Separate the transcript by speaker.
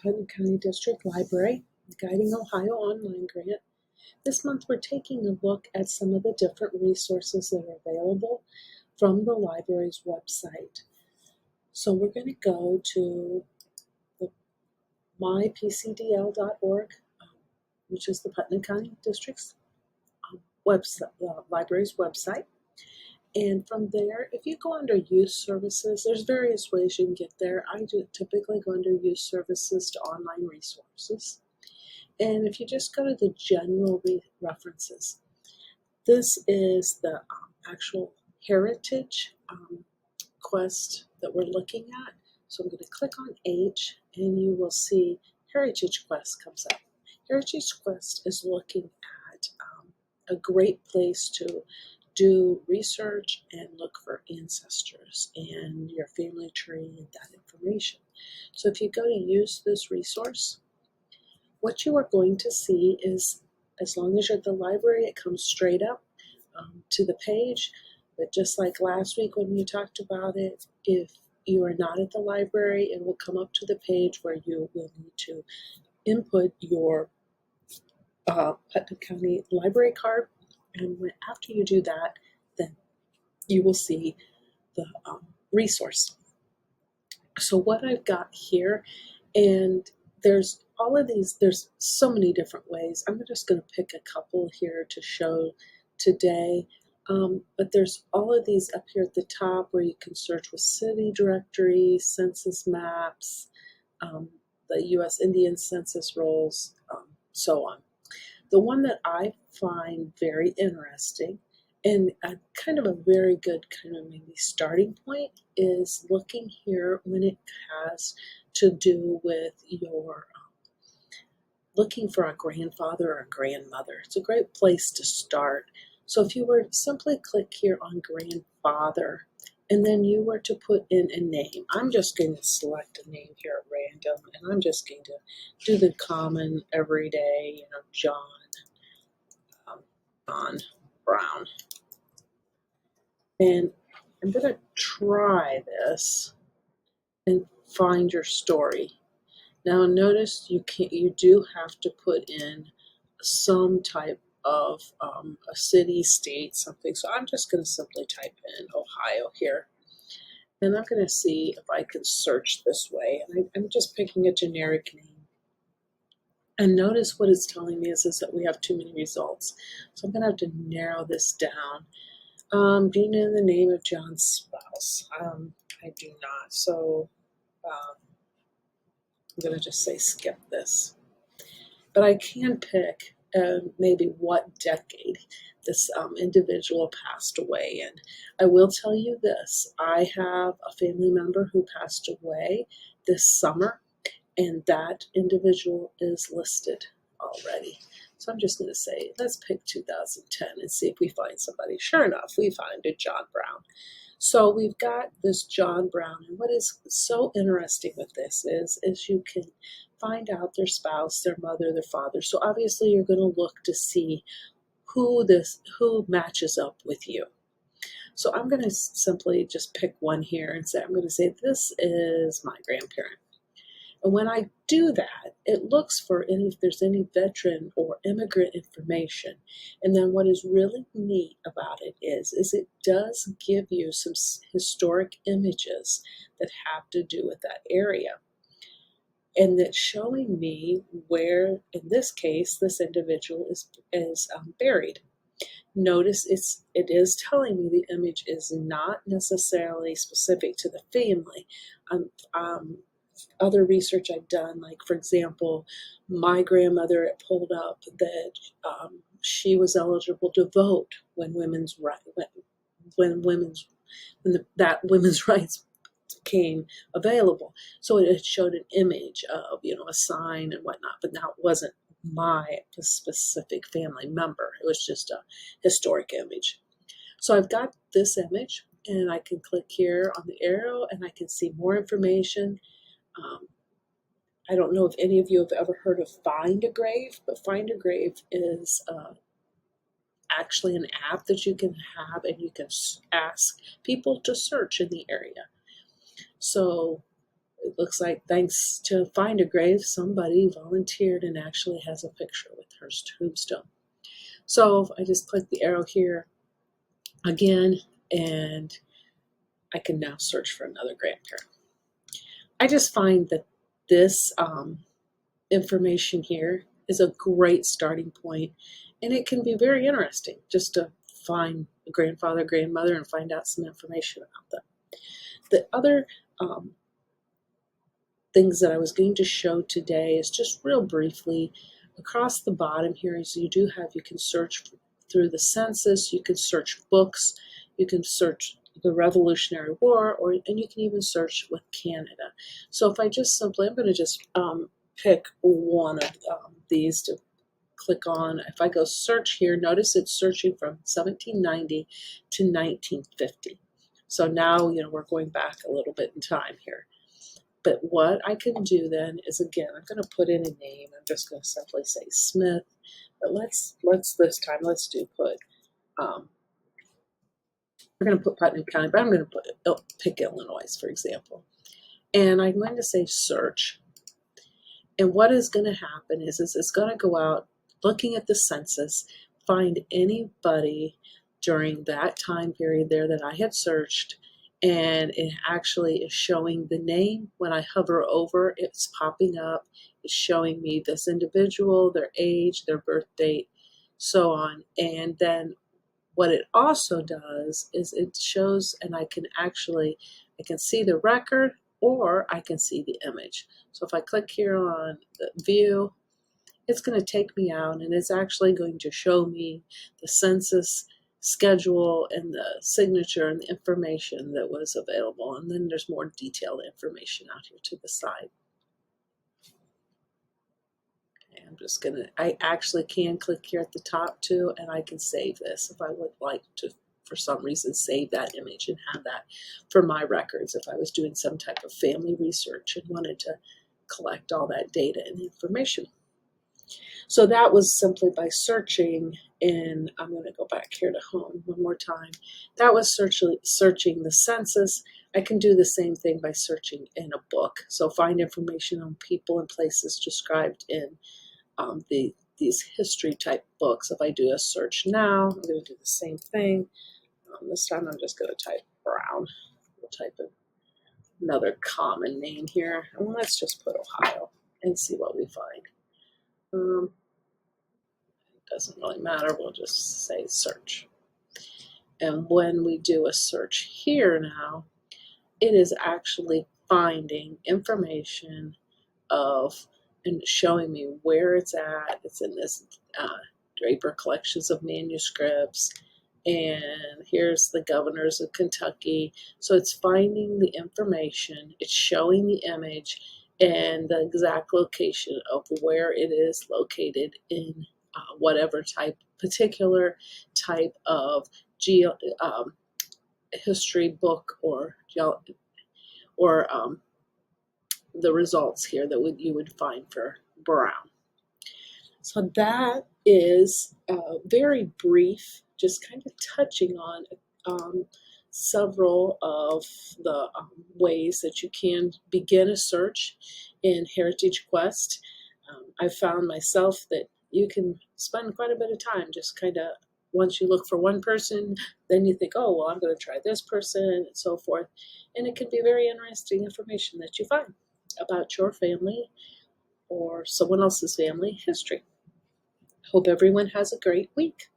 Speaker 1: Putnam County District Library, the Guiding Ohio Online Grant. This month we're taking a look at some of the different resources that are available from the library's website. So we're going to go to the mypcdl.org, which is the Putnam County District's website, library's website. And from there, if you go under Youth Services, there's various ways you can get there. I do typically go under Youth Services to Online Resources. And if you just go to the General References, this is the actual heritage quest that we're looking at. So I'm going to click on H, and you will see Heritage Quest comes up. Heritage Quest is looking at a great place to do research and look for ancestors and your family tree and that information. So if you go to use this resource, what you are going to see is, as long as you're at the library, it comes straight up to the page. But just like last week when we talked about it, if you are not at the library, it will come up to the page where you will need to input your Putnam County library card. And after you do that, then you will see the resource. So what I've got here, and there's all of these, there's so many different ways. I'm just going to pick a couple here to show today. But there's all of these up here at the top where you can search with city directories, census maps, the U.S. Indian Census rolls, so on. The one that I find very interesting and kind of a very good kind of maybe starting point is looking here when it has to do with your looking for a grandfather or a grandmother. It's a great place to start. So if you were to simply click here on grandfather, and then you were to put in a name, I'm just going to select a name here at random, and I'm just going to do the common everyday, John Brown. And I'm going to try this and find your story. Now notice you do have to put in some type of a city, state, something. So I'm just going to simply type in Ohio here. And I'm going to see if I can search this way. And I'm just picking a generic name. And notice what it's telling me is that we have too many results. So I'm going to have to narrow this down. Do you know the name of John's spouse? I do not. So I'm going to just say skip this. But I can pick maybe what decade this individual passed away in. I will tell you this. I have a family member who passed away this summer, and that individual is listed already. So I'm just going to say, let's pick 2010 and see if we find somebody. Sure enough, we find a John Brown. So we've got this John Brown, and what is so interesting with this is you can find out their spouse, their mother, their father. So obviously you're going to look to see who matches up with you. So I'm going to simply just pick one here and say, I'm going to say this is my grandparent. And when I do that, it looks for if there's any veteran or immigrant information. And then what is really neat about it is it does give you some historic images that have to do with that area. And that's showing me where, in this case, this individual is buried. Notice it is telling me the image is not necessarily specific to the family. Other research I've done, like for example, my grandmother, it pulled up that she was eligible to vote when women's rights became available. So it showed an image of a sign and whatnot, but that wasn't my specific family member. It was just a historic image. So I've got this image, and I can click here on the arrow, and I can see more information. I don't know if any of you have ever heard of Find a Grave, but Find a Grave is actually an app that you can have, and you can ask people to search in the area. So It looks like, thanks to Find a Grave, somebody volunteered and actually has a picture with her tombstone. So I just click the arrow here again, and I can now search for another grandparent. I just find that this information here is a great starting point, and it can be very interesting just to find a grandfather, grandmother, and find out some information about them. The other things that I was going to show today is just real briefly across the bottom here is you can search through the census, you can search books, you can search the Revolutionary War, and you can even search with Canada. So if I just simply, I'm going to just pick one of these to click on. If I go search here, notice it's searching from 1790 to 1950. So now, we're going back a little bit in time here. But what I can do then is, again, I'm going to put in a name. I'm just going to simply say Smith. But let's this time, let's put, we're going to put Putnam County, but I'm going to pick Illinois, for example. And I'm going to say search. And what is going to happen is it's going to go out looking at the census, find anybody during that time period there that I had searched, and it actually is showing the name. When I hover over, it's popping up. It's showing me this individual, their age, their birth date, so on. And then what it also does is it shows, and I can see the record, or I can see the image. So if I click here on the view, it's going to take me out, and it's actually going to show me the census schedule and the signature and the information that was available. And then there's more detailed information out here to the side. Okay, I actually can click here at the top too, and I can save this if I would like to, for some reason, save that image and have that for my records if I was doing some type of family research and wanted to collect all that data and information. So that was simply by searching, and I'm going to go back here to home one more time. That was searching the census. I can do the same thing by searching in a book. So find information on people and places described in these history type books. If I do a search now, I'm going to do the same thing. This time I'm just going to type Brown. We'll type in another common name here. And let's just put Ohio and see what we find. It doesn't really matter. We'll just say search. And when we do a search here now, it is actually finding information and showing me where it's at. It's in this Draper Collections of Manuscripts. And here's the governors of Kentucky. So it's finding the information, it's showing the image, and the exact location of where it is located in whatever particular type of history book or the results here that you would find for Brown. So that is very brief, just kind of touching on several of the ways that you can begin a search in Heritage Quest. I've found myself that you can spend quite a bit of time just kind of, once you look for one person, then you think, oh, well, I'm going to try this person, and so forth. And it can be very interesting information that you find about your family or someone else's family history. Hope everyone has a great week.